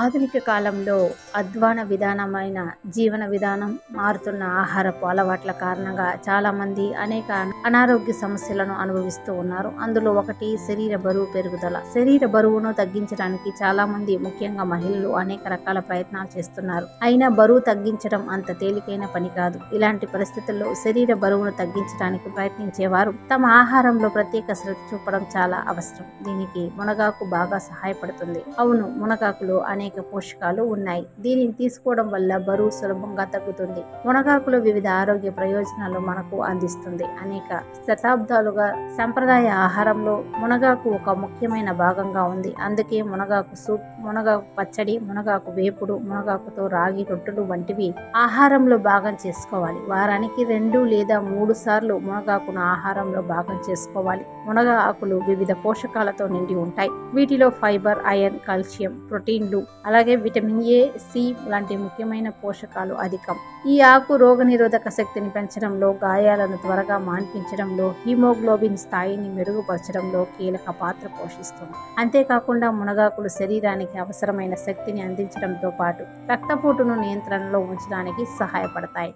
ఆధునిక కాలంలో అధ్వాన విధానమైన జీవన విధానం, మారుతున్న ఆహారపు అలవాట్ల కారణంగా చాలామంది అనేక అనారోగ్య సమస్యలను అనుభవిస్తూ ఉన్నారు. అందులో ఒకటి శరీర బరువు పెరుగుదల. శరీర బరువును తగ్గించడానికి చాలామంది, ముఖ్యంగా మహిళలు, అనేక రకాల ప్రయత్నాలు చేస్తున్నారు. అయినా బరువు తగ్గించడం అంత తేలికైన పని కాదు. ఇలాంటి పరిస్థితుల్లో శరీర బరువును తగ్గించడానికి ప్రయత్నించేవారు తమ ఆహారంలో ప్రత్యేక శ్రద్ధ చూపడం చాలా అవసరం. దీనికి మునగాకు బాగా సహాయపడుతుంది. అవును, మునగాకులో అనేక పోషకాలు ఉన్నాయి. దీనిని తీసుకోవడం వల్ల బరువు సులభంగా తగ్గుతుంది. మునగాకులో వివిధ ఆరోగ్య ప్రయోజనాలు మనకు అందిస్తుంది. అనేక శతాబ్దాలుగా సంప్రదాయ ఆహారంలో మునగాకు ఒక ముఖ్యమైన భాగంగా ఉంది. అందుకే మునగాకు సూప్, మునగాకు పచ్చడి, మునగాకు వేపుడు, మునగాకుతో రాగి రొట్టెలు వంటివి ఆహారంలో భాగం చేసుకోవాలి. వారానికి 2 లేదా 3 సార్లు మునగాకును ఆహారంలో భాగం చేసుకోవాలి. మునగ ఆకులు వివిధ పోషకాలతో నిండి ఉంటాయి. వీటిలో ఫైబర్, ఐరన్, కాల్షియం, ప్రోటీన్లు, అలాగే విటమిన్ ఏ, సి లాంటి ముఖ్యమైన పోషకాలు అధికం. ఈ ఆకు రోగనిరోధక శక్తిని పెంచడంలో, గాయాలను త్వరగా మాన్పించడంలో, హిమోగ్లోబిన్ స్థాయిని మెరుగుపరచడంలో కీలక పాత్ర పోషిస్తుంది. అంతేకాకుండా మునగాకులు శరీరానికి అవసరమైన శక్తిని అందించడంతో పాటు రక్తపోటును నియంత్రణలో ఉంచడానికి సహాయపడతాయి.